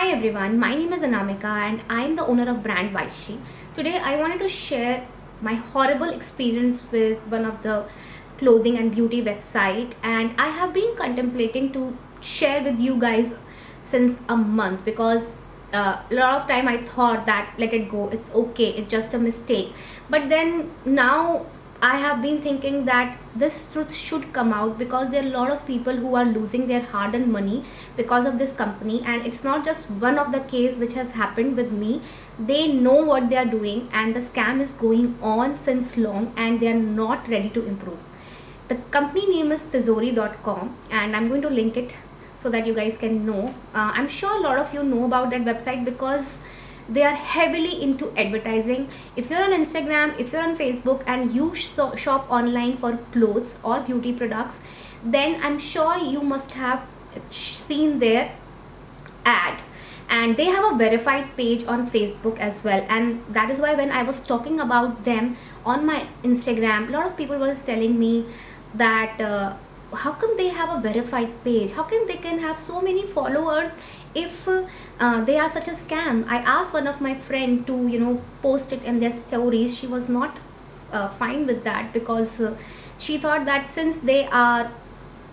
Hi everyone, my name is Anamika and I am the owner of brand Vaishi. Today I wanted to share my horrible experience with one of the clothing and beauty website, and I have been contemplating to share with you guys since a month because a lot of time I thought that let it go, it's okay, it's just a mistake. But then now I have been thinking that this truth should come out because there are a lot of people who are losing their hard-earned money because of this company, and it's not just one of the case which has happened with me. They know what they are doing, and the scam is going on since long, and they are not ready to improve. The company name is Tizori.com, and I'm going to link it so that you guys can know. I'm sure a lot of you know about that website because they are heavily into advertising. If you're on Instagram, if you're on Facebook, and you shop online for clothes or beauty products, then I'm sure you must have seen their ad. And they have a verified page on Facebook as well, and that is why when I was talking about them on my Instagram, a lot of people were telling me that how come they have a verified page, how come they can have so many followers if they are such a scam. I asked one of my friend to post it in their stories. She was not fine with that because she thought that since they are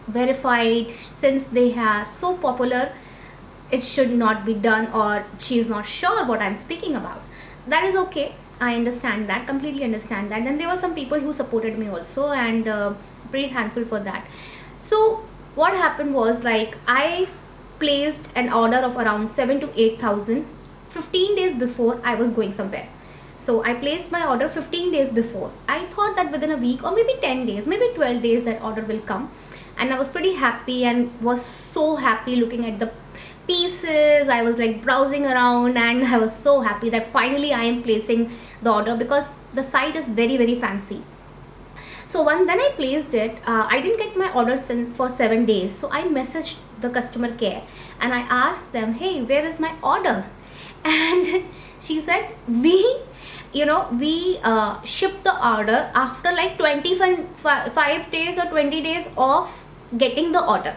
verified, since they are so popular, it should not be done, or she is not sure what I'm speaking about. That is okay, I understand that, completely understand that. And there were some people who supported me also, and pretty thankful for that. So what happened was, like, placed an order of around 7 to 8,000 15 days before I was going somewhere. So I placed my order 15 days before. I thought that within a week or maybe 10 days, maybe 12 days, that order will come. And I was pretty happy and was so happy looking at the pieces. I was like browsing around, and I was so happy that finally I am placing the order because the site is very, very fancy. So when I placed it, I didn't get my order for 7 days. So I messaged the customer care and I asked them, hey, where is my order? And she said, we shipped the order after like 25 days or 20 days of getting the order.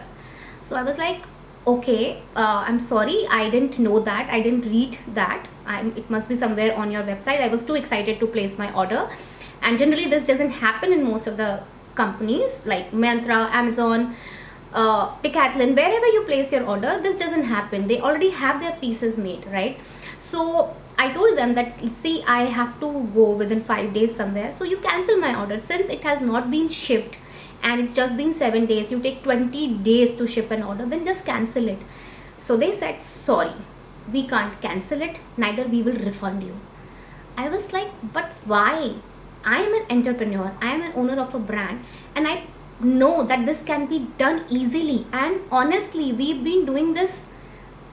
So I was like, okay, I'm sorry, I didn't know that, I didn't read that. It must be somewhere on your website. I was too excited to place my order, and generally this doesn't happen in most of the companies like Myntra, Amazon, Decathlon. Wherever you place your order, this doesn't happen. They already have their pieces made, right? So I told them that, see, I have to go within 5 days somewhere, so you cancel my order since it has not been shipped and it's just been 7 days. You take 20 days to ship an order, then just cancel it. So they said, sorry, we can't cancel it, neither we will refund you. I was like, but why? I am an entrepreneur, I am an owner of a brand, and I know that this can be done easily. And honestly, we've been doing this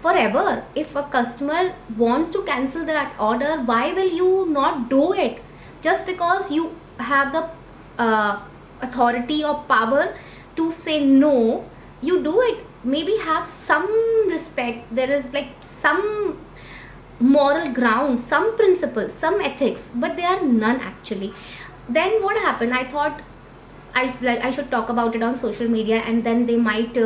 forever. If a customer wants to cancel that order, why will you not do it? Just because you have the authority or power to say no, you do it. Maybe have some respect. There is like some moral ground, some principles, some ethics, but there are none actually. Then what happened? I thought I should talk about it on social media, and then they might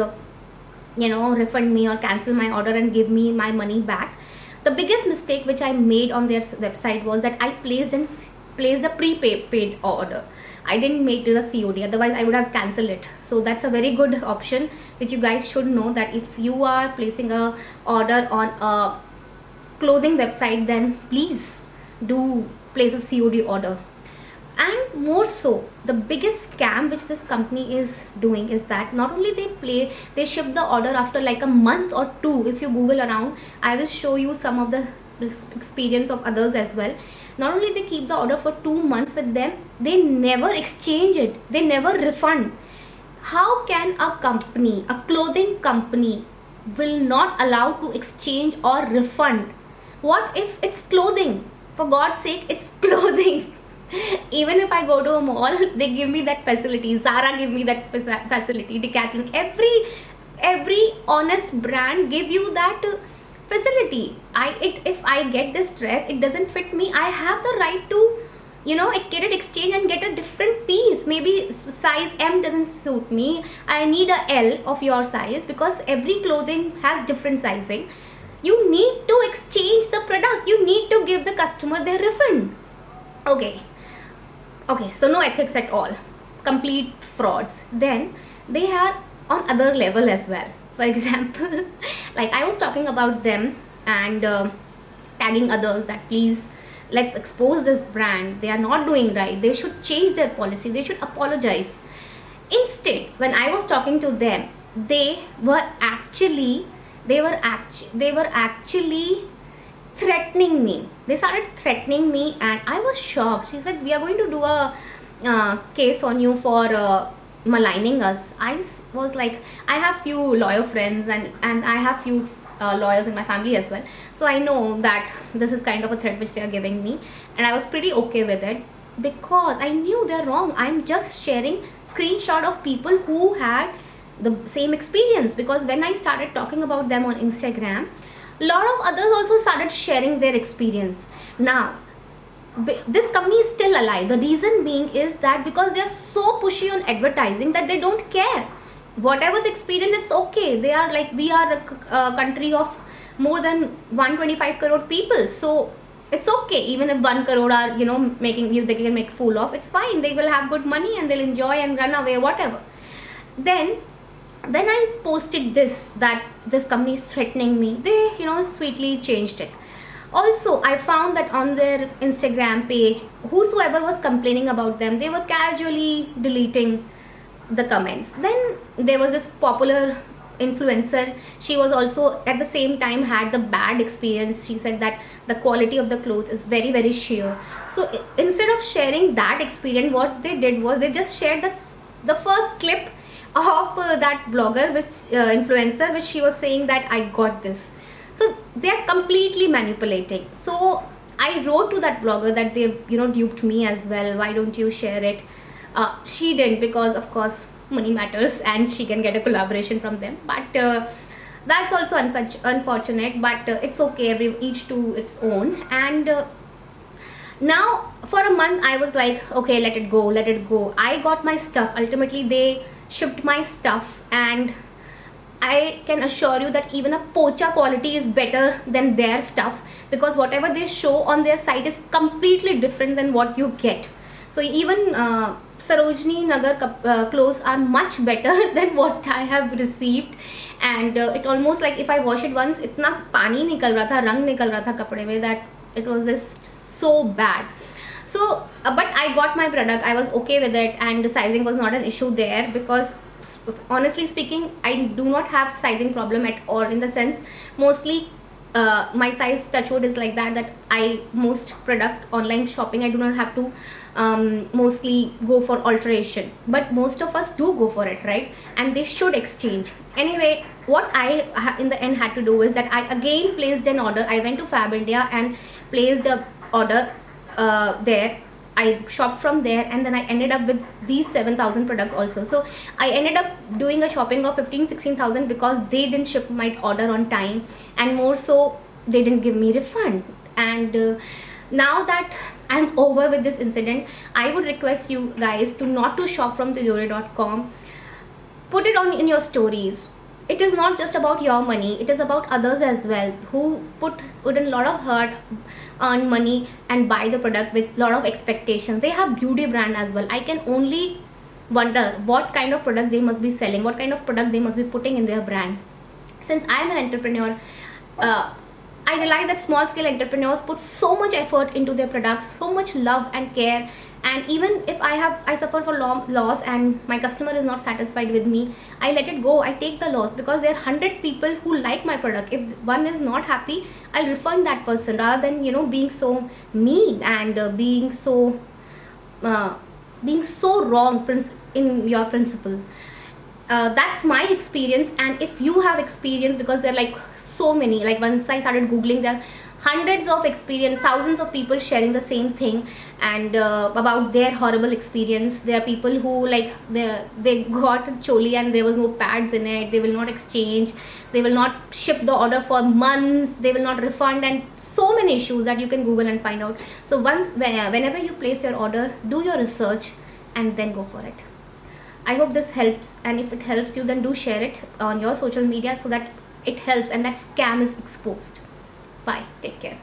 refund me or cancel my order and give me my money back. The biggest mistake which I made on their website was that I placed a prepaid order. I didn't make it a COD, otherwise I would have cancelled it. So that's a very good option which you guys should know, that if you are placing a order on a clothing website, then please do place a COD order. And more so, the biggest scam which this company is doing is that not only they ship the order after like a month or two. If you Google around, I will show you some of the experience of others as well. Not only they keep the order for 2 months with them, they never exchange it, they never refund. How can a clothing company will not allow to exchange or refund? What if it's clothing? For God's sake, it's clothing. Even if I go to a mall, they give me that facility. Zara give me that facility. Decathlon, every honest brand give you that facility. If I get this dress, it doesn't fit me, I have the right to get it exchange and get a different piece. Maybe size M doesn't suit me, I need a L of your size, because every clothing has different sizing. You need to exchange the product. You need to give the customer their refund. Okay. Okay, so no ethics at all. Complete frauds. Then they are on other level as well. For example, like I was talking about them and tagging others that please let's expose this brand. They are not doing right. They should change their policy. They should apologize. Instead, when I was talking to them, they were actually they were actually threatening me. They started threatening me, and I was shocked. She said, "We are going to do a case on you for maligning us." Was like, I have few lawyer friends, and I have few lawyers in my family as well. So I know that this is kind of a threat which they are giving me, and I was pretty okay with it because I knew they're wrong. I'm just sharing screenshot of people who had the same experience, because when I started talking about them on Instagram, a lot of others also started sharing their experience. Now this company is still alive. The reason being is that because they're so pushy on advertising that they don't care whatever the experience, it's okay. They are like, we are the country of more than 125 crore people, so it's okay. Even if 1 crore are making you, they can make fool of, it's fine. They will have good money and they'll enjoy and run away, whatever. Then when I posted this, that this company is threatening me, they sweetly changed it. Also, I found that on their Instagram page, whosoever was complaining about them, they were casually deleting the comments. Then there was this popular influencer. She was also at the same time had the bad experience. She said that the quality of the clothes is very, very sheer. So instead of sharing that experience, what they did was they just shared the first clip of that blogger, which influencer, which she was saying that I got this. So they are completely manipulating. So I wrote to that blogger that they duped me as well. Why don't you share it? She didn't, because of course money matters and she can get a collaboration from them. But that's also unfortunate. But it's okay. Each to its own. And now for a month I was like, okay, let it go, let it go. I got my stuff. Ultimately they shipped my stuff, and I can assure you that even a pocha quality is better than their stuff, because whatever they show on their site is completely different than what you get. So even Sarojini Nagar clothes are much better than what I have received. And it almost like, if I wash it once, itna pani nikal raha tha, rang nikal raha tha kapde mein, that it was just so bad. So but I got my product. I was okay with it, and the sizing was not an issue there, because honestly speaking, I do not have sizing problem at all, in the sense mostly my size, touchwood, is like that I most product online shopping, I do not have to mostly go for alteration, but most of us do go for it, right? And they should exchange. Anyway, what I in the end had to do is that I again placed an order. I went to Fab India and placed a order there. I shopped from there, and then I ended up with these 7,000 products also. So I ended up doing a shopping of 15,000-16,000 because they didn't ship my order on time, and more so they didn't give me refund. And now that I'm over with this incident, I would request you guys to not to shop from tijori.com. Put it on in your stories. It is not just about your money, it is about others as well, who put in a lot of hurt, earn money and buy the product with a lot of expectations. They have beauty brand as well. I can only wonder what kind of product they must be selling, what kind of product they must be putting in their brand. Since I'm an entrepreneur, I realize that small scale entrepreneurs put so much effort into their products, so much love and care. And even if I suffer for loss and my customer is not satisfied with me, I let it go. I take the loss, because there are 100 people who like my product. If one is not happy, I'll refund that person, rather than being so mean and being so wrong in your principle. That's my experience. And if you have experience, because there are like so many, like once I started googling, there are hundreds of experience, thousands of people sharing the same thing, and about their horrible experience. There are people who like they got a choli and there was no pads in it. They will not exchange, they will not ship the order for months, they will not refund, and so many issues that you can google and find out. So whenever you place your order, do your research and then go for it. I hope this helps, and if it helps you, then do share it on your social media, so that it helps and that scam is exposed. Bye, take care.